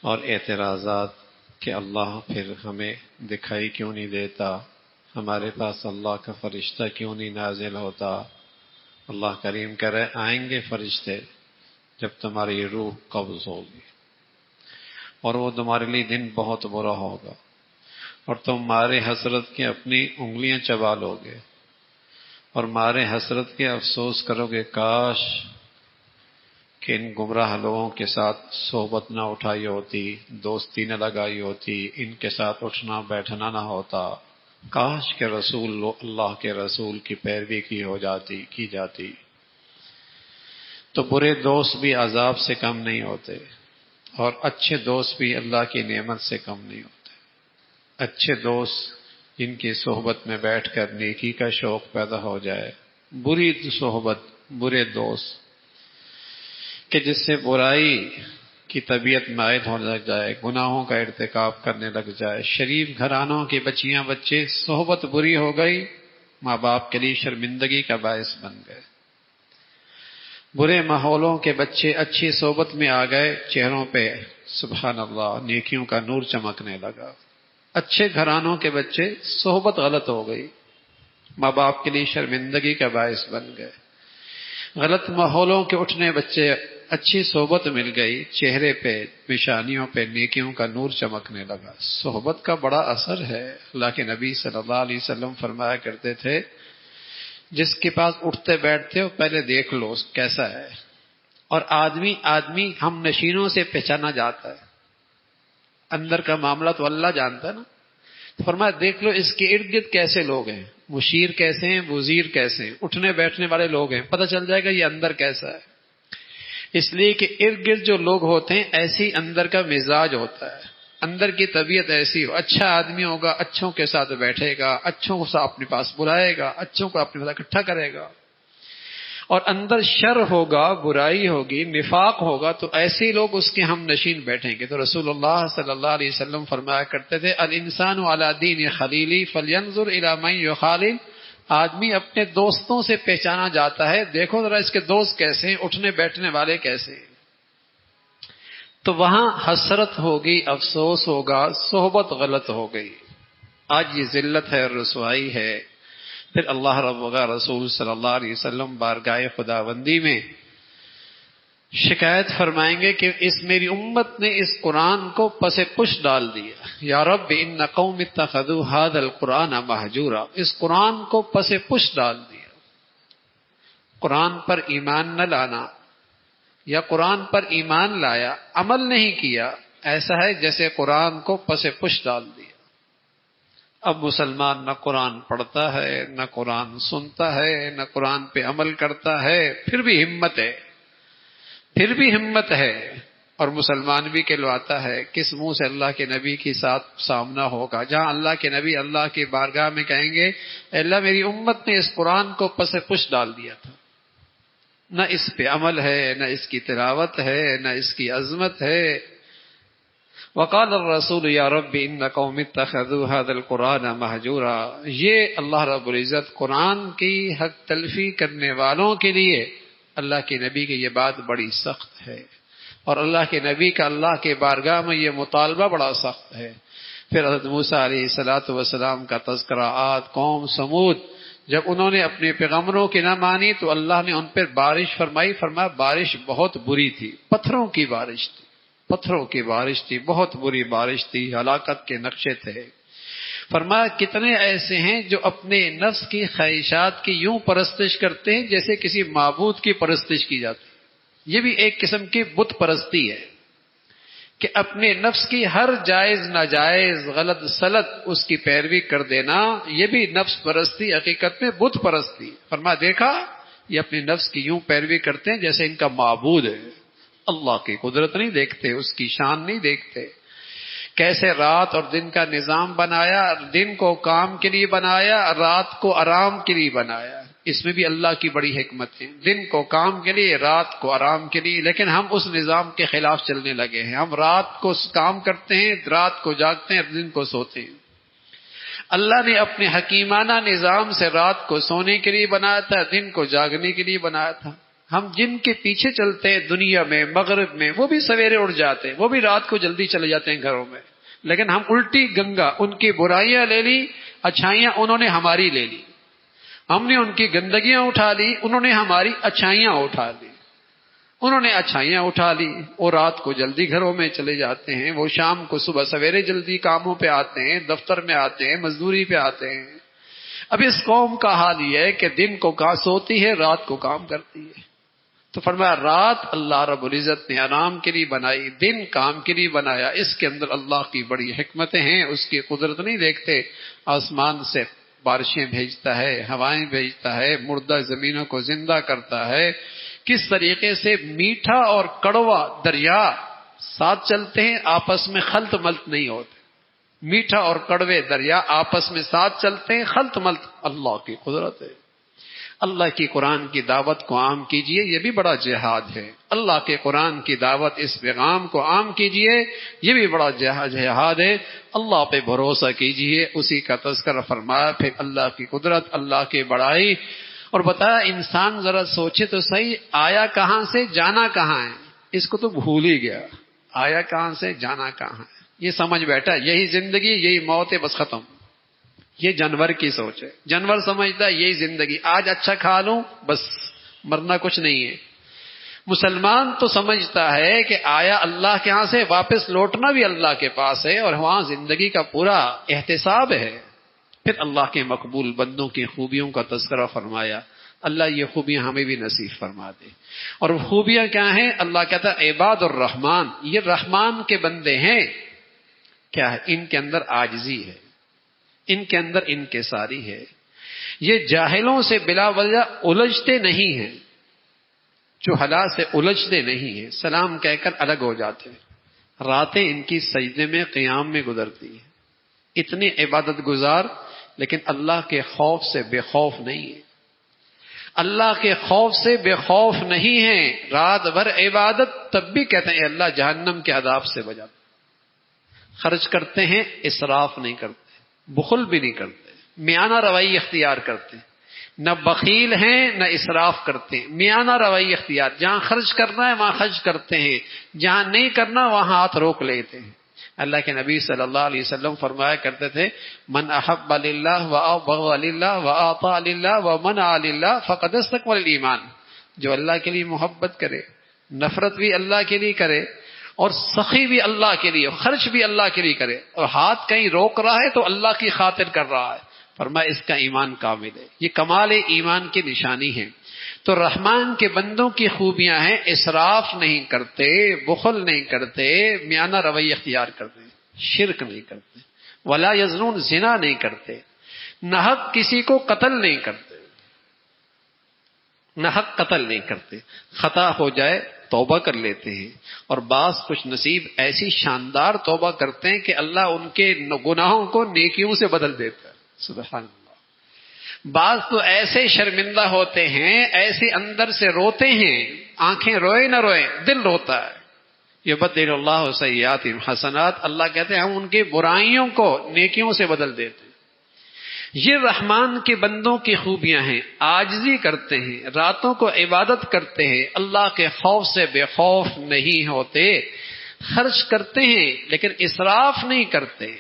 اور اعتراضات کہ اللہ پھر ہمیں دکھائی کیوں نہیں دیتا، ہمارے پاس اللہ کا فرشتہ کیوں نہیں نازل ہوتا۔ اللہ کریم کہہ رہے آئیں گے فرشتے جب تمہاری روح قبض ہوگی، اور وہ تمہارے لیے دن بہت برا ہوگا، اور تم مارے حسرت کے اپنی انگلیاں چبا لو گے، اور مارے حسرت کے افسوس کرو گے کاش کہ ان گمراہ لوگوں کے ساتھ صحبت نہ اٹھائی ہوتی، دوستی نہ لگائی ہوتی، ان کے ساتھ اٹھنا بیٹھنا نہ ہوتا، کاش کہ اللہ کے رسول کی پیروی کی جاتی۔ تو برے دوست بھی عذاب سے کم نہیں ہوتے، اور اچھے دوست بھی اللہ کی نعمت سے کم نہیں ہوتے۔ اچھے دوست جن کی صحبت میں بیٹھ کر نیکی کا شوق پیدا ہو جائے، بری صحبت، برے دوست کہ جس سے برائی کی طبیعت مائل ہونے لگ جائے، گناہوں کا ارتکاب کرنے لگ جائے۔ شریف گھرانوں کے بچیاں بچے صحبت بری ہو گئی، ماں باپ کے لیے شرمندگی کا باعث بن گئے۔ برے ماحولوں کے بچے اچھی صحبت میں آ گئے، چہروں پہ سبحان اللہ نیکیوں کا نور چمکنے لگا۔ اچھے گھرانوں کے بچے صحبت غلط ہو گئی، ماں باپ کے لیے شرمندگی کا باعث بن گئے۔ غلط ماحولوں کے اٹھنے بچے اچھی صحبت مل گئی، چہرے پہ نشانیوں پہ نیکیوں کا نور چمکنے لگا۔ صحبت کا بڑا اثر ہے۔ اللہ کے نبی صلی اللہ علیہ وسلم فرمایا کرتے تھے جس کے پاس اٹھتے بیٹھتے ہو پہلے دیکھ لو کیسا ہے۔ اور آدمی ہم نشینوں سے پہچانا جاتا ہے، اندر کا معاملہ تو اللہ جانتا ہے نا۔ تو فرمایا دیکھ لو اس کے ارد گرد کیسے لوگ ہیں، مشیر کیسے ہیں، وزیر کیسے ہیں، اٹھنے بیٹھنے والے لوگ ہیں، پتہ چل جائے گا یہ اندر کیسا ہے۔ اس لیے کہ ارد گرد جو لوگ ہوتے ہیں ایسی اندر کا مزاج ہوتا ہے، اندر کی طبیعت ایسی ہو۔ اچھا آدمی ہوگا اچھوں کے ساتھ بیٹھے گا، اچھوں کو اپنے پاس بلائے گا، اچھوں کو اپنے پاس اکٹھا کرے گا۔ اور اندر شر ہوگا، برائی ہوگی، نفاق ہوگا تو ایسے لوگ اس کے ہم نشین بیٹھیں گے۔ تو رسول اللہ صلی اللہ علیہ وسلم فرمایا کرتے تھے الانسان علی دین خلیلی فلینظر الی من یخالل۔ آدمی اپنے دوستوں سے پہچانا جاتا ہے، دیکھو ذرا اس کے دوست کیسے ہیں، اٹھنے بیٹھنے والے کیسے ہیں۔ تو وہاں حسرت ہوگی، افسوس ہوگا، صحبت غلط ہو گئی۔ آج یہ ذلت ہے اور رسوائی ہے۔ پھر اللہ رب کا رسول صلی اللہ علیہ وسلم بارگاہ خداوندی میں شکایت فرمائیں گے کہ اس میری امت نے اس قرآن کو پس پش ڈال دیا۔ یا رب ان قوم اتخذوا هذا القرآن مہجورا، اس قرآن کو پس پش ڈال دیا۔ قرآن پر ایمان نہ لانا یا قرآن پر ایمان لایا عمل نہیں کیا، ایسا ہے جیسے قرآن کو پس پش ڈال دیا۔ اب مسلمان نہ قرآن پڑھتا ہے، نہ قرآن سنتا ہے، نہ قرآن پہ عمل کرتا ہے، پھر بھی ہمت ہے اور مسلمان بھی کہلواتا ہے۔ کس منہ سے اللہ کے نبی کے ساتھ سامنا ہوگا جہاں اللہ کے نبی اللہ کی بارگاہ میں کہیں گے اے اللہ میری امت نے اس قرآن کو پس پش ڈال دیا تھا، نہ اس پہ عمل ہے، نہ اس کی تلاوت ہے، نہ اس کی عظمت ہے۔ وقال الرسول یا رب ان قوم اتخذوا هذا القرآن مہجورا۔ یہ اللہ رب العزت قرآن کی حق تلفی کرنے والوں کے لیے اللہ کے نبی کی یہ بات بڑی سخت ہے، اور اللہ کے نبی کا اللہ کے بارگاہ میں یہ مطالبہ بڑا سخت ہے۔ پھر حضرت موسیٰ علیہ السلام کا تذکرہ، عاد قوم سمود، جب انہوں نے اپنے پیغمبروں کی نہ مانی تو اللہ نے ان پر بارش فرمائی، فرمایا بارش بہت بری تھی، پتھروں کی بارش تھی، بہت بری بارش تھی، ہلاکت کے نقشے تھے۔ فرمایا کتنے ایسے ہیں جو اپنے نفس کی خواہشات کی یوں پرستش کرتے ہیں جیسے کسی معبود کی پرستش کی جاتی ہے۔ یہ بھی ایک قسم کی بت پرستی ہے کہ اپنے نفس کی ہر جائز ناجائز غلط سلط اس کی پیروی کر دینا، یہ بھی نفس پرستی، حقیقت میں بت پرستی۔ فرمایا دیکھا یہ اپنے نفس کی یوں پیروی کرتے ہیں جیسے ان کا معبود ہے، اللہ کی قدرت نہیں دیکھتے، اس کی شان نہیں دیکھتے۔ کیسے رات اور دن کا نظام بنایا، دن کو کام کے لیے بنایا، رات کو آرام کے لیے بنایا۔ اس میں بھی اللہ کی بڑی حکمت ہے، دن کو کام کے لیے، رات کو آرام کے لیے، لیکن ہم اس نظام کے خلاف چلنے لگے ہیں۔ ہم رات کو کام کرتے ہیں، رات کو جاگتے ہیں، دن کو سوتے ہیں۔ اللہ نے اپنے حکیمانہ نظام سے رات کو سونے کے لیے بنایا تھا، دن کو جاگنے کے لیے بنایا تھا۔ ہم جن کے پیچھے چلتے ہیں دنیا میں مغرب میں، وہ بھی سویرے اٹھ جاتے ہیں، وہ بھی رات کو جلدی چلے جاتے ہیں گھروں میں، لیکن ہم الٹی گنگا، ان کی برائیاں لے لی، اچھائیاں انہوں نے ہماری لے لی، ہم نے ان کی گندگیاں اٹھا لی، انہوں نے ہماری اچھائیاں اٹھا لی، انہوں نے اچھائیاں اٹھا لی، وہ رات کو جلدی گھروں میں چلے جاتے ہیں، وہ شام کو صبح سویرے جلدی کاموں پہ آتے ہیں، دفتر میں آتے ہیں، مزدوری پہ آتے ہیں۔ اب اس قوم کا حال یہ ہے کہ دن کو سوتی ہے، رات کو کام کرتی ہے۔ تو فرمایا رات اللہ رب العزت نے آرام کے لیے بنائی، دن کام کے لیے بنایا، اس کے اندر اللہ کی بڑی حکمتیں ہیں، اس کی قدرت نہیں دیکھتے؟ آسمان سے بارشیں بھیجتا ہے، ہوائیں بھیجتا ہے، مردہ زمینوں کو زندہ کرتا ہے، کس طریقے سے میٹھا اور کڑوا دریا ساتھ چلتے ہیں، آپس میں خلط ملط نہیں ہوتے، میٹھا اور کڑوے دریا آپس میں ساتھ چلتے ہیں، خلط ملط اللہ کی قدرت ہے۔ اللہ کی قرآن کی دعوت کو عام کیجئے، یہ بھی بڑا جہاد ہے۔ اللہ کے قرآن کی دعوت، اس پیغام کو عام کیجئے، یہ بھی بڑا جہاد ہے۔ اللہ پہ بھروسہ کیجئے، اسی کا تذکرہ فرمایا، پھر اللہ کی قدرت، اللہ کی بڑائی، اور بتایا انسان ذرا سوچے تو صحیح، آیا کہاں سے جانا کہاں ہے؟ اس کو تو بھول ہی گیا، آیا کہاں سے جانا کہاں ہے، یہ سمجھ بیٹھا یہی زندگی یہی موت ہے، بس ختم۔ یہ جانور کی سوچ ہے، جانور سمجھتا ہے یہی زندگی، آج اچھا کھا لوں بس، مرنا کچھ نہیں ہے۔ مسلمان تو سمجھتا ہے کہ آیا اللہ کے ہاں سے، واپس لوٹنا بھی اللہ کے پاس ہے، اور وہاں زندگی کا پورا احتساب ہے۔ پھر اللہ کے مقبول بندوں کی خوبیوں کا تذکرہ فرمایا، اللہ یہ خوبیاں ہمیں بھی نصیب فرما دے۔ اور وہ خوبیاں کیا ہیں؟ اللہ کہتا ہے عباد الرحمن، یہ رحمان کے بندے ہیں، کیا ہے؟ ان کے اندر عاجزی ہے، ان کے اندر انکساری ہے، یہ جاہلوں سے بلا وجہ الجھتے نہیں ہیں، جہلا سے الجھتے نہیں ہیں، سلام کہہ کر الگ ہو جاتے ہیں، راتیں ان کی سجدے میں قیام میں گزرتی ہیں، اتنے عبادت گزار، لیکن اللہ کے خوف سے بے خوف نہیں ہے، اللہ کے خوف سے بے خوف نہیں ہیں، رات بھر عبادت، تب بھی کہتے ہیں اللہ جہنم کے عذاب سے بچا۔ خرچ کرتے ہیں، اسراف نہیں کرتے، بخل بھی نہیں کرتے، میانہ روی اختیار کرتے، نہ بخیل ہیں نہ اسراف کرتے ہیں، میانہ روی اختیار، جہاں خرچ کرنا ہے وہاں خرچ کرتے ہیں، جہاں نہیں کرنا وہاں ہاتھ روک لیتے ہیں۔ اللہ کے نبی صلی اللہ علیہ وسلم فرمایا کرتے تھے، من احب للہ وابغض للہ واعطى للہ ومنع للہ فقد استكمل الایمان، جو اللہ کے لیے محبت کرے، نفرت بھی اللہ کے لیے کرے، اور سخی بھی اللہ کے لیے، خرچ بھی اللہ کے لیے کرے، اور ہاتھ کہیں روک رہا ہے تو اللہ کی خاطر کر رہا ہے، فرمایا اس کا ایمان کامل ہے۔ یہ کمال ایمان کی نشانی ہے۔ تو رحمان کے بندوں کی خوبیاں ہیں، اسراف نہیں کرتے، بخل نہیں کرتے، میانہ روی اختیار کرتے، شرک نہیں کرتے، ولا یزنون، زنا نہیں کرتے، ناحق کسی کو قتل نہیں کرتے، ناحق قتل نہیں کرتے، خطا ہو جائے توبہ کر لیتے ہیں، اور بعض کچھ نصیب ایسی شاندار توبہ کرتے ہیں کہ اللہ ان کے گناہوں کو نیکیوں سے بدل دیتا ہے، سبحان اللہ۔ بعض تو ایسے شرمندہ ہوتے ہیں، ایسے اندر سے روتے ہیں، آنکھیں روئے نہ روئے، دل روتا ہے۔ یبدل اللہ سیئاتہم حسنات، اللہ کہتے ہیں ہم ان کی برائیوں کو نیکیوں سے بدل دیتے ہیں۔ یہ رحمان کے بندوں کی خوبیاں ہیں، عاجزی کرتے ہیں، راتوں کو عبادت کرتے ہیں، اللہ کے خوف سے بے خوف نہیں ہوتے، خرچ کرتے ہیں لیکن اسراف نہیں کرتے،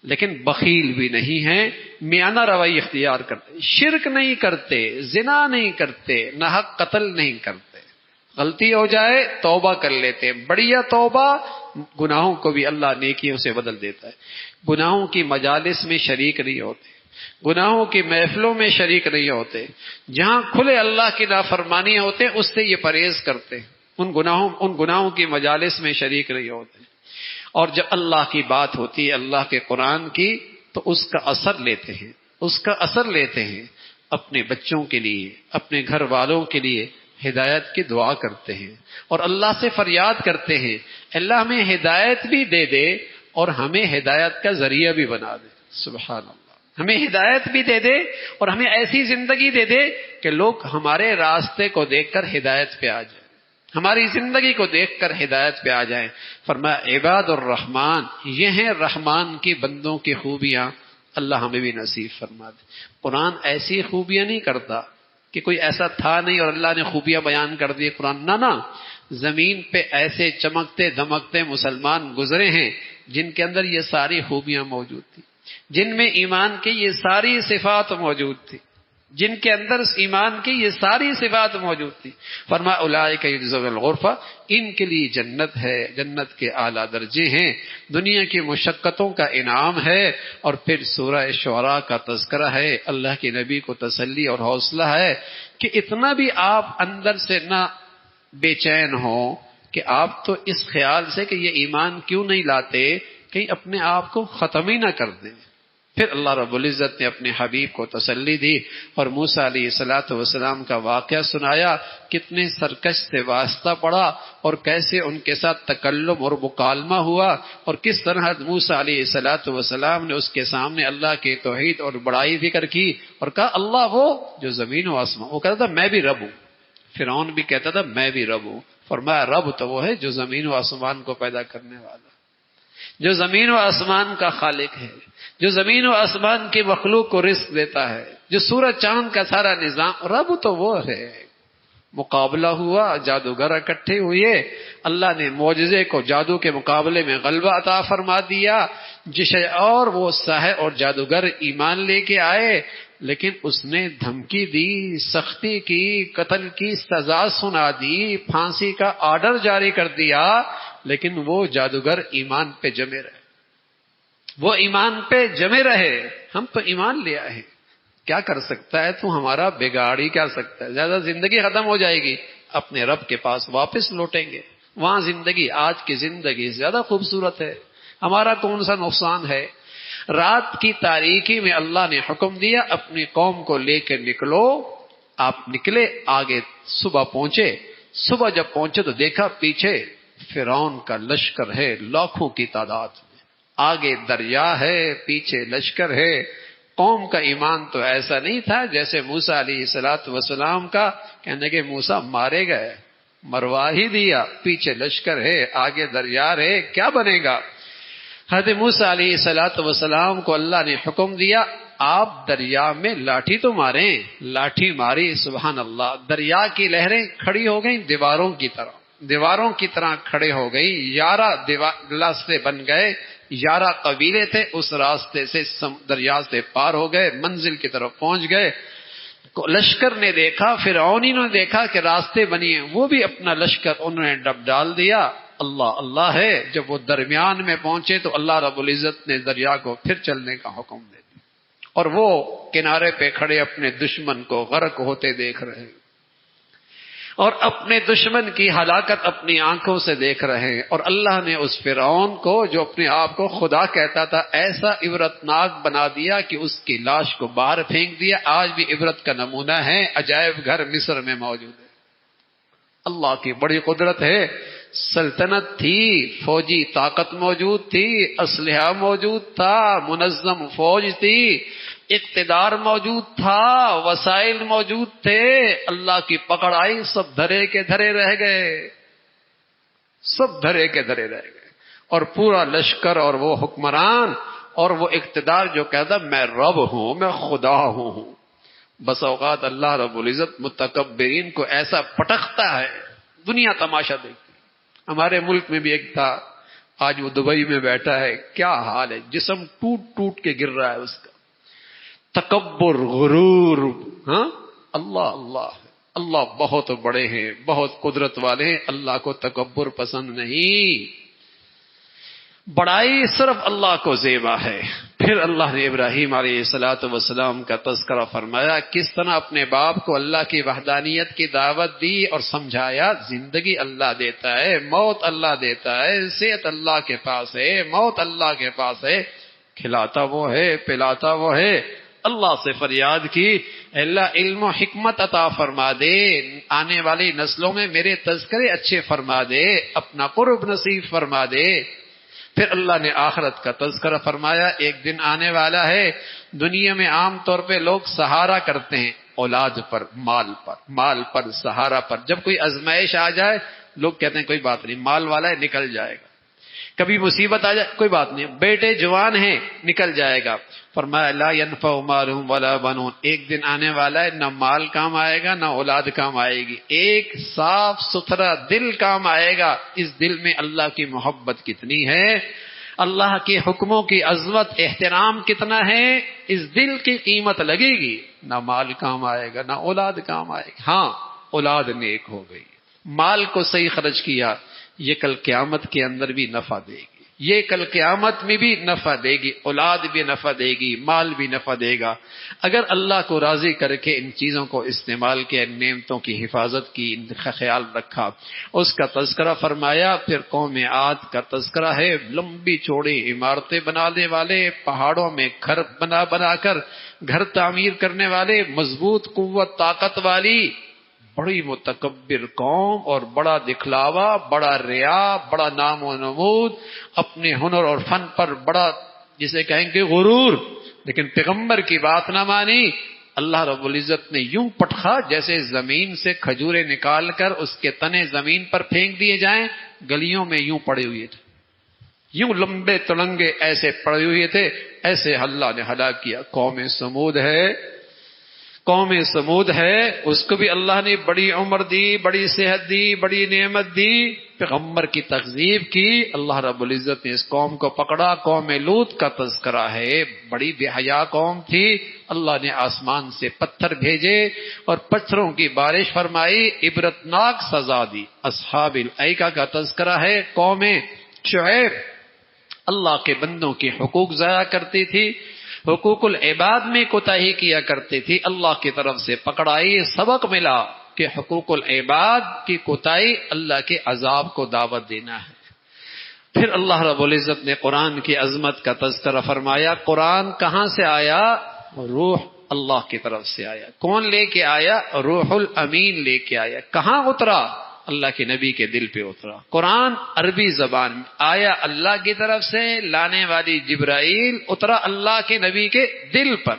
لیکن بخیل بھی نہیں ہیں، میانہ روی اختیار کرتے، شرک نہیں کرتے، زنا نہیں کرتے، ناحق قتل نہیں کرتے، غلطی ہو جائے توبہ کر لیتے، بڑھیا توبہ، گناہوں کو بھی اللہ نیکیوں سے بدل دیتا ہے۔ گناہوں کی مجالس میں شریک نہیں ہوتے، گناہوں کی محفلوں میں شریک نہیں ہوتے، جہاں کھلے اللہ کی نافرمانی ہوتے اس سے یہ پرہیز کرتے، ان گناہوں کی مجالس میں شریک نہیں ہوتے، اور جب اللہ کی بات ہوتی ہے اللہ کے قرآن کی تو اس کا اثر لیتے ہیں، اس کا اثر لیتے ہیں، اپنے بچوں کے لیے، اپنے گھر والوں کے لیے ہدایت کی دعا کرتے ہیں، اور اللہ سے فریاد کرتے ہیں اللہ ہمیں ہدایت بھی دے دے اور ہمیں ہدایت کا ذریعہ بھی بنا دے، سبحان اللہ، ہمیں ہدایت بھی دے دے اور ہمیں ایسی زندگی دے دے کہ لوگ ہمارے راستے کو دیکھ کر ہدایت پہ آ جائیں، ہماری زندگی کو دیکھ کر ہدایت پہ آ جائیں۔ فرمایا عباد الرحمن، یہ ہیں رحمان کی بندوں کی خوبیاں، اللہ ہمیں بھی نصیب فرما دے۔ قرآن ایسی خوبیاں نہیں کرتا کہ کوئی ایسا تھا نہیں اور اللہ نے خوبیاں بیان کر دی قرآن. نہ زمین پہ ایسے چمکتے دمکتے مسلمان گزرے ہیں جن کے اندر یہ ساری خوبیاں موجود تھی، جن میں ایمان کی یہ ساری صفات موجود تھی، جن کے اندر ایمان کی یہ ساری صفات موجود تھی. فرمایا اولئک یجزون الغرفہ، ان کے لیے جنت ہے، جنت کے اعلیٰ درجے ہیں، دنیا کی مشقتوں کا انعام ہے. اور پھر سورہ شعراء کا تذکرہ ہے، اللہ کے نبی کو تسلی اور حوصلہ ہے کہ اتنا بھی آپ اندر سے نہ بے چین ہو کہ آپ تو اس خیال سے کہ یہ ایمان کیوں نہیں لاتے کہیں اپنے آپ کو ختم ہی نہ کر دیں. پھر اللہ رب العزت نے اپنے حبیب کو تسلی دی اور موسیٰ علیہ السلام کا واقعہ سنایا، کتنے سرکش سے واسطہ پڑا اور کیسے ان کے ساتھ تکلم اور مکالمہ ہوا، اور کس طرح موسیٰ علیہ السلام نے اس کے سامنے اللہ کے توحید اور بڑائی ذکر کی اور کہا اللہ وہ جو زمین و آسمان. وہ کہتا تھا میں بھی رب ہوں، فرعون بھی کہتا تھا میں بھی رب ہوں. فرمایا رب تو وہ ہے جو زمین و آسمان کو پیدا کرنے والا، جو زمین و آسمان کا خالق ہے، جو زمین و آسمان کی مخلوق کو رزق دیتا ہے، جو سورج چاند کا سارا نظام، رب تو وہ ہے. مقابلہ ہوا، جادوگر اکٹھے ہوئے، اللہ نے معجزے کو جادو کے مقابلے میں غلبہ عطا فرما دیا. جس اور وہ ساحر اور جادوگر ایمان لے کے آئے، لیکن اس نے دھمکی دی، سختی کی، قتل کی سزا سنا دی، پھانسی کا آرڈر جاری کر دیا، لیکن وہ جادوگر ایمان پہ جمے رہے. وہ ایمان پہ جمے رہے. ہم تو ایمان لے آئے، کیا کر سکتا ہے تو ہمارا بگاڑ ہی کیا سکتا ہے. زیادہ زندگی ختم ہو جائے گی، اپنے رب کے پاس واپس لوٹیں گے. وہاں زندگی آج کی زندگی زیادہ خوبصورت ہے. ہمارا کون سا نقصان ہے. رات کی تاریکی میں اللہ نے حکم دیا اپنی قوم کو لے کے نکلو. آپ نکلے، آگے صبح پہنچے. صبح جب پہنچے تو دیکھا پیچھے فرعون کا لشکر ہے لاکھوں کی تعداد میں، آگے دریا ہے، پیچھے لشکر ہے. قوم کا ایمان تو ایسا نہیں تھا جیسے موسیٰ علیہ السلام کا، کہنے کہ موسیٰ مارے گئے، مروا ہی دیا، پیچھے لشکر ہے، آگے دریا ہے، کیا بنے گا. حضرت موسیٰ علیہ السلام کو اللہ نے حکم دیا آپ دریا میں لاٹھی تو ماریں. لاٹھی ماری، سبحان اللہ، دریا کی لہریں کھڑی ہو گئیں دیواروں کی طرح کھڑے ہو گئی. 11 راستے بن گئے، 11 قبیلے تھے، اس راستے سے دریا سے پار ہو گئے، منزل کی طرف پہنچ گئے. لشکر نے دیکھا، فرعونی نے دیکھا کہ راستے بنی ہیں، وہ بھی اپنا لشکر انہوں نے ڈال دیا. اللہ ہے. جب وہ درمیان میں پہنچے تو اللہ رب العزت نے دریا کو پھر چلنے کا حکم دے دیا، اور وہ کنارے پہ کھڑے اپنے دشمن کو غرق ہوتے دیکھ رہے ہیں، اور اپنے دشمن کی ہلاکت اپنی آنکھوں سے دیکھ رہے ہیں. اور اللہ نے اس فرعون کو جو اپنے آپ کو خدا کہتا تھا ایسا عبرتناک بنا دیا کہ اس کی لاش کو باہر پھینک دیا. آج بھی عبرت کا نمونہ ہے، عجائب گھر مصر میں موجود ہے. اللہ کی بڑی قدرت ہے. سلطنت تھی، فوجی طاقت موجود تھی، اسلحہ موجود تھا، منظم فوج تھی، اقتدار موجود تھا، وسائل موجود تھے. اللہ کی پکڑ آئی، سب دھرے کے دھرے رہ گئے، سب دھرے کے دھرے رہ گئے. اور پورا لشکر اور وہ حکمران اور وہ اقتدار جو کہتا میں رب ہوں، میں خدا ہوں. بس اوقات اللہ رب العزت متکبرین کو ایسا پٹکتا ہے، دنیا تماشا دیکھتی. ہمارے ملک میں بھی ایک تھا، آج وہ دبئی میں بیٹھا ہے، کیا حال ہے، جسم ٹوٹ کے گر رہا ہے اس کا. تکبر، غرور. ہاں، اللہ بہت بڑے ہیں، بہت قدرت والے ہیں. اللہ کو تکبر پسند نہیں، بڑائی صرف اللہ کو زیبا ہے. پھر اللہ نے ابراہیم علیہ السلام کا تذکرہ فرمایا، کس طرح اپنے باپ کو اللہ کی وحدانیت کی دعوت دی اور سمجھایا زندگی اللہ دیتا ہے، موت اللہ دیتا ہے، صحت اللہ کے پاس ہے، موت اللہ کے پاس ہے، کھلاتا وہ ہے، پلاتا وہ ہے. اللہ سے فریاد کی، اللہ علم و حکمت عطا فرما دے، آنے والی نسلوں میں میرے تذکرے اچھے فرما دے، اپنا قرب نصیب فرما دے. پھر اللہ نے آخرت کا تذکرہ فرمایا، ایک دن آنے والا ہے. دنیا میں عام طور پہ لوگ سہارا کرتے ہیں اولاد پر، مال پر، سہارا پر. جب کوئی آزمائش آ جائے لوگ کہتے ہیں کوئی بات نہیں، مال والا ہے نکل جائے گا. کبھی مصیبت آ جائے کوئی بات نہیں، بیٹے جوان ہیں نکل جائے گا. فرمایا لا ينفع مال ولا بنون، ایک دن آنے والا ہے نہ مال کام آئے گا نہ اولاد کام آئے گی، ایک صاف ستھرا دل کام آئے گا. اس دل میں اللہ کی محبت کتنی ہے، اللہ کے حکموں کی عظمت احترام کتنا ہے، اس دل کی قیمت لگے گی. نہ مال کام آئے گا نہ اولاد کام آئے گی. ہاں اولاد نیک ہو گئی، مال کو صحیح خرچ کیا، یہ کل قیامت کے اندر بھی نفع دے گی، یہ کل قیامت میں بھی نفع دے گی، اولاد بھی نفع دے گی، مال بھی نفع دے گا. اگر اللہ کو راضی کر کے ان چیزوں کو استعمال کیا، ان نعمتوں کی حفاظت کی، ان کا خیال رکھا، اس کا تذکرہ فرمایا. پھر قوم عاد کا تذکرہ ہے، لمبی چوڑی عمارتیں بنانے والے، پہاڑوں میں گھر بنا بنا کر گھر تعمیر کرنے والے، مضبوط قوت طاقت والی، بڑی متکبر قوم، اور بڑا دکھلاوا، بڑا ریا، بڑا نام و نمود، اپنے ہنر اور فن پر بڑا جسے کہیں گے غرور. لیکن پیغمبر کی بات نہ مانی. اللہ رب العزت نے یوں پٹخا جیسے زمین سے کھجورے نکال کر اس کے تنے زمین پر پھینک دیے جائیں، گلیوں میں یوں پڑے ہوئے تھے، یوں لمبے تلنگے ایسے پڑے ہوئے تھے، ایسے اللہ نے ہلاک کیا. قوم سمود ہے، قوم سمود ہے، اس کو بھی اللہ نے بڑی عمر دی، بڑی صحت دی، بڑی نعمت دی، پیغمبر کی تکذیب کی. اللہ رب العزت نے اس قوم کو پکڑا. قوم لوط کا تذکرہ ہے، بڑی بے حیا قوم تھی. اللہ نے آسمان سے پتھر بھیجے اور پتھروں کی بارش فرمائی، عبرتناک سزا دی. اصحاب الایکہ کا تذکرہ ہے، قوم شعیب اللہ کے بندوں کے حقوق ضائع کرتی تھی، حقوق العباد میں کوتاہی کیا کرتی تھی، اللہ کی طرف سے پکڑائی. سبق ملا کہ حقوق العباد کی کوتاہی اللہ کے عذاب کو دعوت دینا ہے. پھر اللہ رب العزت نے قرآن کی عظمت کا تذکرہ فرمایا. قرآن کہاں سے آیا؟ روح اللہ کی طرف سے آیا. کون لے کے آیا؟ روح الامین لے کے آیا. کہاں اترا؟ اللہ کے نبی کے دل پہ اترا. قرآن عربی زبان میں آیا، اللہ کی طرف سے لانے والی جبرائیل اترا اللہ کے نبی کے دل پر.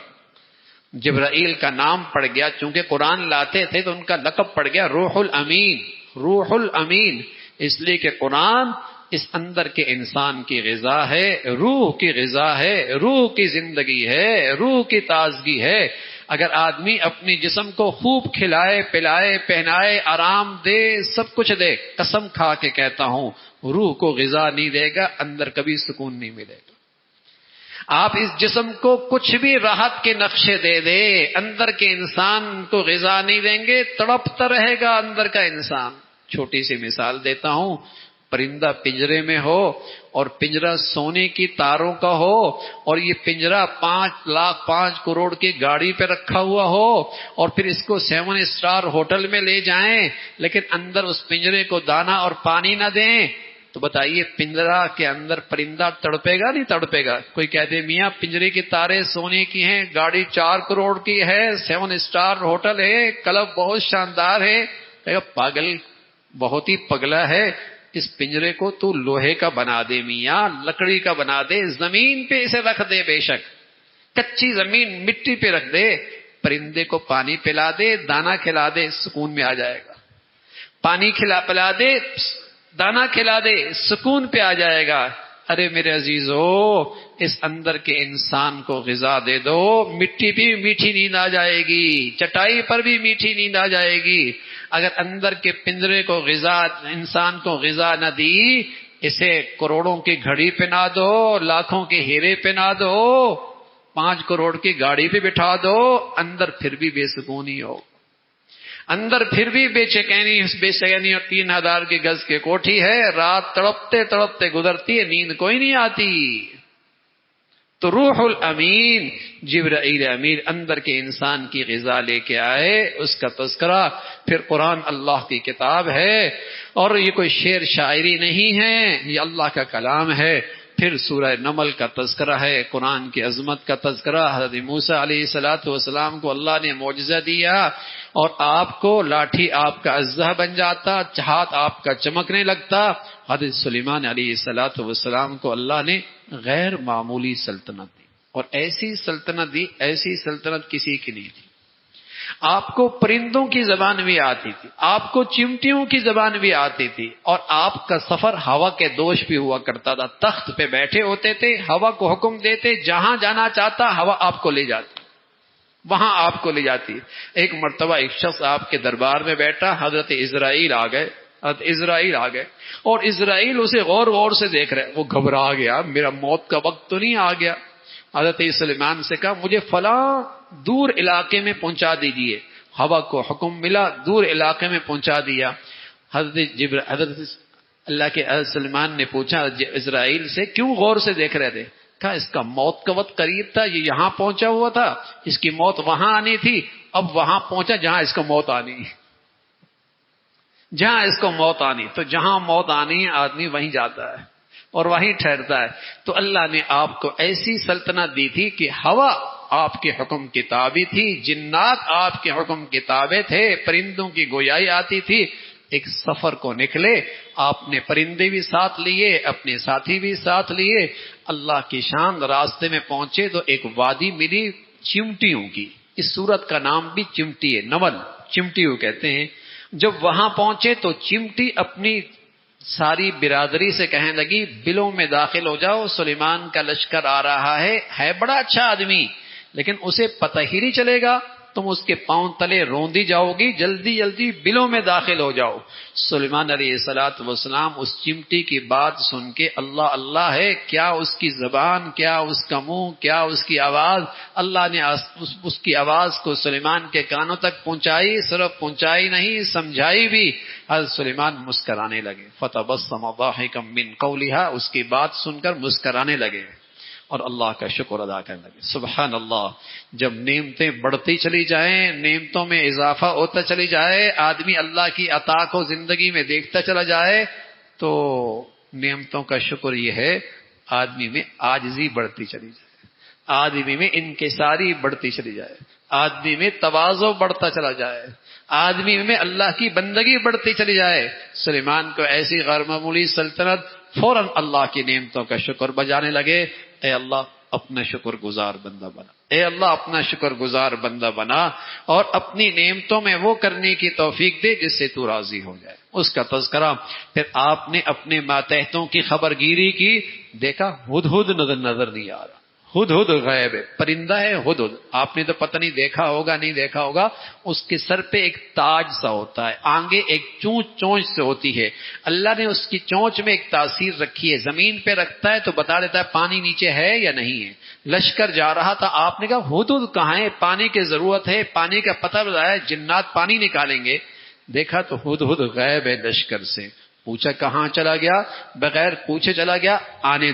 جبرائیل کا نام پڑ گیا، چونکہ قرآن لاتے تھے تو ان کا لقب پڑ گیا روح الامین. روح الامین اس لیے کہ قرآن اس اندر کے انسان کی غذا ہے، روح کی غذا ہے، روح کی زندگی ہے، روح کی تازگی ہے. اگر آدمی اپنی جسم کو خوب کھلائے پلائے پہنائے آرام دے سب کچھ دے، قسم کھا کے کہتا ہوں روح کو غذا نہیں دے گا، اندر کبھی سکون نہیں ملے گا. آپ اس جسم کو کچھ بھی راحت کے نقشے دے دے، اندر کے انسان کو غذا نہیں دیں گے، تڑپتا رہے گا اندر کا انسان. چھوٹی سی مثال دیتا ہوں، پرندہ پنجرے میں ہو اور پنجرہ سونے کی تاروں کا ہو اور یہ پنجرہ 5 کروڑ کی گاڑی پہ رکھا ہوا ہو اور پھر اس کو 7 اسٹار ہوٹل میں لے جائیں، لیکن اندر اس پنجرے کو دانا اور پانی نہ دیں، تو بتائیے پنجرہ کے اندر پرندہ تڑپے گا نہیں تڑپے گا؟ کوئی کہتے میاں پنجرے کی تاریں سونے کی ہیں، گاڑی 4 کروڑ کی ہے، 7 اسٹار ہوٹل ہے، کلب بہت شاندار ہے، کہے گا پاگل، بہت ہی پگلا ہے، اس پنجرے کو تو لوہے کا بنا دے میاں، لکڑی کا بنا دے، زمین پہ اسے رکھ دے، بے شک کچی زمین مٹی پہ رکھ دے، پرندے کو پانی پلا دے، دانا کھلا دے، سکون میں آ جائے گا. پانی پلا دے، دانا کھلا دے، سکون پہ آ جائے گا. ارے میرے عزیزو، اس اندر کے انسان کو غذا دے دو، مٹی پہ بھی میٹھی نیند آ جائے گی، چٹائی پر بھی میٹھی نیند آ جائے گی. اگر اندر کے پنجرے کو غذا، انسان کو غذا نہ دی، اسے کروڑوں کی گھڑی پہنا دو، لاکھوں کے ہیرے پہنا دو، 5 کروڑ کی گاڑی پہ بٹھا دو، اندر پھر بھی بے سکونی ہو، اندر پھر بھی بے چینی اور 3000 کی گز کی کوٹھی ہے، رات تڑپتے تڑپتے گزرتی ہے، نیند کوئی نہیں آتی. تو روح الامین جبرائیل امین اندر کے انسان کی غذا لے کے آئے، اس کا تذکرہ. پھر قرآن اللہ کی کتاب ہے اور یہ کوئی شعر شاعری نہیں ہے، یہ اللہ کا کلام ہے. پھر سورہ نمل کا تذکرہ ہے، قرآن کی عظمت کا تذکرہ. حضرت موسیٰ علیہ السلام کو اللہ نے معجزہ دیا اور آپ کو لاٹھی آپ کا اژدہا بن جاتا، ہاتھ آپ کا چمکنے لگتا. حضرت سلیمان علیہ السلام کو اللہ نے غیر معمولی سلطنت دی اور ایسی سلطنت دی، ایسی سلطنت کسی کی نہیں تھی. آپ کو پرندوں کی زبان بھی آتی تھی، آپ کو چمٹیوں کی زبان بھی آتی تھی، اور آپ کا سفر ہوا کے دوش بھی ہوا کرتا تھا. تخت پہ بیٹھے ہوتے تھے، ہوا کو حکم دیتے، جہاں جانا چاہتا ہوا آپ کو لے جاتی، وہاں آپ کو لے جاتی. ایک مرتبہ ایک شخص آپ کے دربار میں بیٹھا، حضرت اسرائیل آ گئے. اور اسرائیل اسے غور غور سے دیکھ رہے. وہ گھبرا گیا، میرا موت کا وقت تو نہیں آ گیا؟ حضرت سلیمان سے کہا مجھے فلاں دور علاقے میں پہنچا دیجئے. ہوا کو حکم ملا، دور علاقے میں پہنچا دیا. حضرت اللہ کے سلیمان نے پوچھا اسرائیل سے کیوں غور سے دیکھ رہے تھے؟ کہا اس کا موت کا وقت قریب تھا، یہ یہاں پہنچا ہوا تھا، اس کی موت وہاں آنی تھی، اب وہاں پہنچا جہاں اس کو موت آنی، جہاں اس کو موت آنی. تو جہاں موت آنی ہے آدمی وہیں جاتا ہے اور وہیں ٹھہرتا ہے. تو اللہ نے آپ کو ایسی سلطنت دی تھی کہ ہوا آپ کے حکم کی تابع تھی، جنات آپ کے حکم کی تابع تھے، پرندوں کی گویائی آتی تھی. ایک سفر کو نکلے، آپ نے پرندے بھی ساتھ لیے، اپنے ساتھی بھی ساتھ لیے، اللہ کی شان. راستے میں پہنچے تو ایک وادی ملی چمٹیوں کی. اس سورت کا نام بھی چمٹی ہے، نمل چمٹیوں کہتے ہیں. جب وہاں پہنچے تو چمٹی اپنی ساری برادری سے کہنے لگی بلوں میں داخل ہو جاؤ، سلیمان کا لشکر آ رہا ہے بڑا اچھا آدمی، لیکن اسے پتہ ہی نہیں چلے گا، تم اس کے پاؤں تلے روندی جاؤ گی، جلدی جلدی بلوں میں داخل ہو جاؤ. سلیمان علیہ السلام اس چمٹی کی بات سن کے اللہ اللہ ہے، کیا اس کی زبان، کیا اس کا منہ، کیا اس کی آواز. اللہ نے اس کی آواز کو سلیمان کے کانوں تک پہنچائی، صرف پہنچائی نہیں سمجھائی بھی. حضرت سلیمان مسکرانے لگے. فتبسم ضاحکا من قولها، اس کی بات سن کر مسکرانے لگے اور اللہ کا شکر ادا کرنے لگے. سبحان اللہ. جب نعمتیں بڑھتی چلی جائیں، نعمتوں میں اضافہ ہوتا چلی جائے، آدمی اللہ کی عطا کو زندگی میں دیکھتا چلا جائے، تو نعمتوں کا شکر یہ ہے آدمی میں عاجزی بڑھتی چلی جائے، آدمی میں انکساری بڑھتی چلی جائے، آدمی میں تواضع بڑھتا چلا جائے، آدمی میں اللہ کی بندگی بڑھتی چلی جائے. سلیمان کو ایسی غیر معمولی سلطنت، فوراً اللہ کی نعمتوں کا شکر بجانے لگے. اے اللہ اپنا شکر گزار بندہ بنا، اے اللہ اپنا شکر گزار بندہ بنا، اور اپنی نعمتوں میں وہ کرنے کی توفیق دے جس سے تو راضی ہو جائے. اس کا تذکرہ. پھر آپ نے اپنے ماتحتوں کی خبر گیری کی، دیکھا ہدہد نظر نہیں آ رہا. ہدہد غیب ہے، پرندہ ہے ہدہد. آپ نے تو پتہ نہیں دیکھا ہوگا نہیں دیکھا ہوگا. اس کے سر پہ ایک تاج سا ہوتا ہے، آنگیں ایک چونچ سے ہوتی ہے. اللہ نے اس کی چونچ میں ایک تاثیر رکھی ہے، زمین پہ رکھتا ہے تو بتا دیتا ہے پانی نیچے ہے یا نہیں ہے. لشکر جا رہا تھا، آپ نے کہا ہدہد کہاں ہے، پانی کی ضرورت ہے، پانی کا پتہ بتایا، جنات پانی نکالیں گے. دیکھا تو ہدہد غیب ہے لشکر سے. پوچھا کہاں چلا گیا، بغیر پوچھے چلا گیا. آنے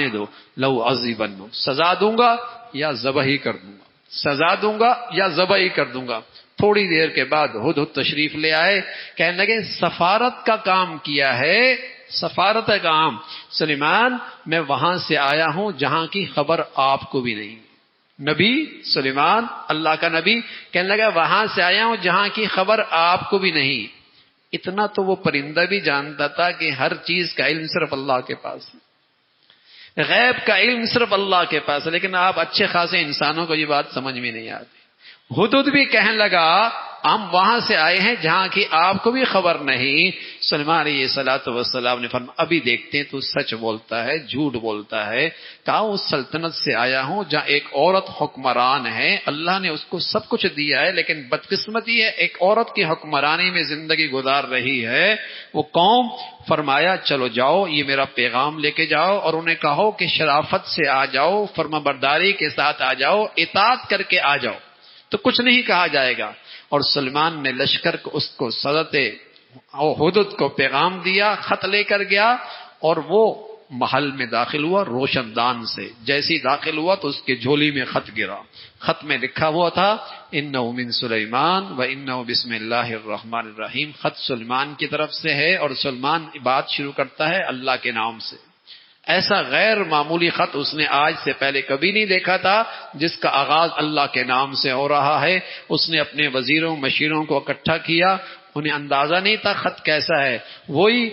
دو لو عذیبن، سزا دوں گا یا ذبح ہی کر دوں گا، سزا دوں گا یا ذبح ہی کر دوں گا. تھوڑی دیر کے بعد ہدہد تشریف لے آئے، کہنے لگے سفارت کا کام کیا ہے، سفارت کا کام. سلیمان میں وہاں سے آیا ہوں جہاں کی خبر آپ کو بھی نہیں. نبی سلیمان اللہ کا نبی کہنے لگا وہاں سے آیا ہوں جہاں کی خبر آپ کو بھی نہیں. اتنا تو وہ پرندہ بھی جانتا تھا کہ ہر چیز کا علم صرف اللہ کے پاس ہے، غیب کا علم صرف اللہ کے پاس ہے. لیکن آپ اچھے خاصے انسانوں کو یہ بات سمجھ میں نہیں آتی. ہدہد بھی کہنے لگا ہم وہاں سے آئے ہیں جہاں کی آپ کو بھی خبر نہیں. سلیمان علیہ السلام نے فرمایا ابھی دیکھتے ہیں تو سچ بولتا ہے جھوٹ بولتا ہے. کہا اس سلطنت سے آیا ہوں جہاں ایک عورت حکمران ہے، اللہ نے اس کو سب کچھ دیا ہے، لیکن بدقسمتی ہے ایک عورت کی حکمرانی میں زندگی گزار رہی ہے. وہ قوم فرمایا چلو جاؤ، یہ میرا پیغام لے کے جاؤ، اور انہیں کہو کہ شرافت سے آ جاؤ، فرما برداری کے ساتھ آ جاؤ، اطاعت کر کے آ جاؤ تو کچھ نہیں کہا جائے گا. اور سلمان نے لشکر کو اس کو حضرت ہدہد کو پیغام دیا، خط لے کر گیا، اور وہ محل میں داخل ہوا روشن دان سے. جیسی داخل ہوا تو اس کے جھولی میں خط گرا. خط میں لکھا ہوا تھا انہ من سلیمان و انہ بسم اللہ الرحمن الرحیم. خط سلیمان کی طرف سے ہے اور سلیمان بات شروع کرتا ہے اللہ کے نام سے. ایسا غیر معمولی خط اس نے آج سے پہلے کبھی نہیں دیکھا تھا جس کا آغاز اللہ کے نام سے ہو رہا ہے. اس نے اپنے وزیروں مشیروں کو اکٹھا کیا. انہیں اندازہ نہیں تھا خط کیسا ہے. وہی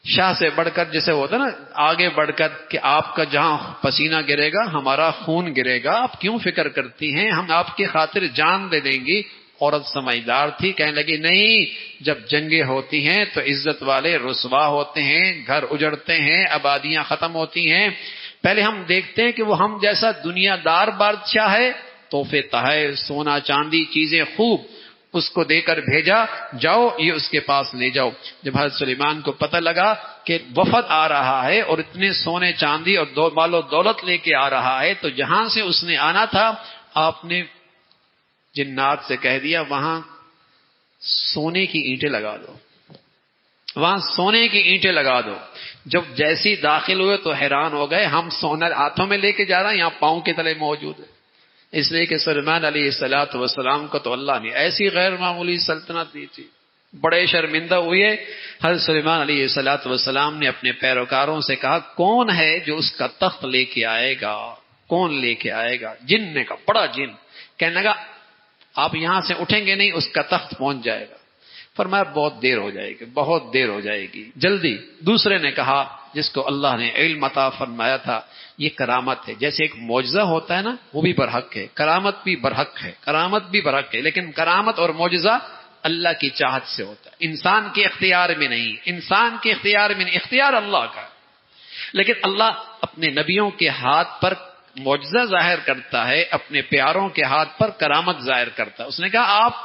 شاہ سے بڑھ کر جیسے ہوتا نا آگے بڑھ کر کہ آپ کا جہاں پسینہ گرے گا ہمارا خون گرے گا، آپ کیوں فکر کرتی ہیں، ہم آپ کی خاطر جان دے دیں گی. عورت سمجھدار تھی، کہنے لگی نہیں، جب جنگیں ہوتی ہیں تو عزت والے رسوا ہوتے ہیں، گھر اجڑتے ہیں، آبادیاں ختم ہوتی ہیں، پہلے ہم دیکھتے ہیں کہ وہ ہم جیسا دنیا دار بادشاہ ہے، تحفے تحائف، سونا چاندی، چیزیں خوب اس کو دے کر بھیجا، جاؤ یہ اس کے پاس لے جاؤ۔ جب حضرت سلیمان کو پتہ لگا کہ وفد آ رہا ہے اور اتنے سونے چاندی اور مال و دولت لے کے آ رہا ہے، تو جہاں سے اس نے آنا تھا آپ نے جنات سے کہہ دیا وہاں سونے کی اینٹیں لگا دو، وہاں سونے کی اینٹیں لگا دو۔ جب جیسی داخل ہوئے تو حیران ہو گئے، ہم سونا ہاتھوں میں لے کے جا رہے ہیں، یہاں پاؤں کے تلے موجود ہے، اس لیے کہ سلیمان علیہ السلام کو تو اللہ نے ایسی غیر معمولی سلطنت دی تھی۔ بڑے شرمندہ ہوئے، حضرت سلیمان علیہ السلام نے اپنے پیروکاروں سے کہا کون ہے جو اس کا تخت لے کے آئے گا، کون لے کے آئے گا؟ جن نے کہا، بڑا جن کہنے لگا آپ یہاں سے اٹھیں گے نہیں، اس کا تخت پہنچ جائے گا۔ فرمایا بہت دیر ہو جائے گی، بہت دیر ہو جائے گی، جلدی۔ دوسرے نے کہا جس کو اللہ نے علم عطا فرمایا تھا، یہ کرامت ہے، جیسے ایک معجزہ ہوتا ہے نا، وہ بھی برحق ہے، کرامت بھی برحق ہے، کرامت بھی برحق ہے، لیکن کرامت اور معجزہ اللہ کی چاہت سے ہوتا ہے، انسان کے اختیار میں نہیں، انسان کے اختیار میں نہیں، اختیار اللہ کا۔ لیکن اللہ اپنے نبیوں کے ہاتھ پر معجزہ ظاہر کرتا ہے، اپنے پیاروں کے ہاتھ پر کرامت ظاہر کرتا ہے۔ اس نے کہا آپ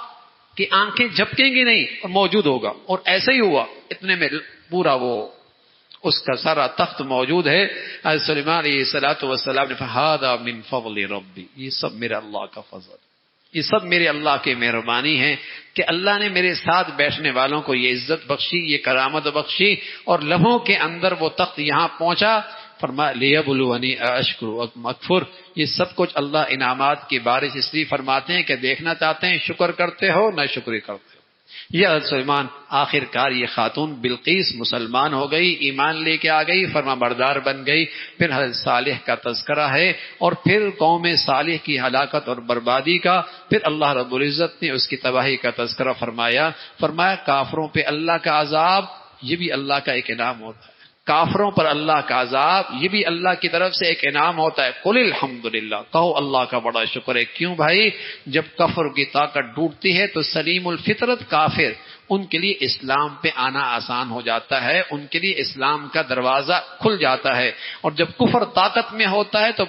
کی آنکھیں جھپکیں گی نہیں اور موجود ہوگا، اور ایسا ہی ہوا، اتنے میں پورا وہ اس کا سارا تخت موجود ہے۔ حضرت سلیمان علیہ السلام نے فہذا من فضل ربی، یہ سب میرے اللہ کا فضل، یہ سب میرے اللہ کی مہربانی ہے کہ اللہ نے میرے ساتھ بیٹھنے والوں کو یہ عزت بخشی، یہ کرامت بخشی، اور لمحوں کے اندر وہ تخت یہاں پہنچا۔ فرمایا لیبلونی اشکر ام اکفر، یہ سب کچھ اللہ انعامات کی بارش اس لیے فرماتے ہیں کہ دیکھنا چاہتے ہیں شکر کرتے ہو نہ شکری کرتے ہو۔ یہ حضرت سلیمان آخر کار یہ خاتون بلقیس مسلمان ہو گئی، ایمان لے کے آ گئی، فرما بردار بن گئی۔ پھر حضرت صالح کا تذکرہ ہے، اور پھر قوم صالح کی ہلاکت اور بربادی کا، پھر اللہ رب العزت نے اس کی تباہی کا تذکرہ فرمایا کافروں پہ اللہ کا عذاب یہ بھی اللہ کا ایک انعام ہوتا ہے، کافروں پر اللہ کا عذاب یہ بھی اللہ کی طرف سے ایک انعام ہوتا ہے۔ قل الحمدللہ، کہو اللہ کا بڑا شکر ہے۔ کیوں بھائی؟ جب کفر کی طاقت ٹوٹتی ہے تو سلیم الفطرت کافر، ان کے لیے اسلام پہ آنا آسان ہو جاتا ہے، ان کے لیے اسلام کا دروازہ کھل جاتا ہے، اور جب کفر طاقت میں ہوتا ہے تو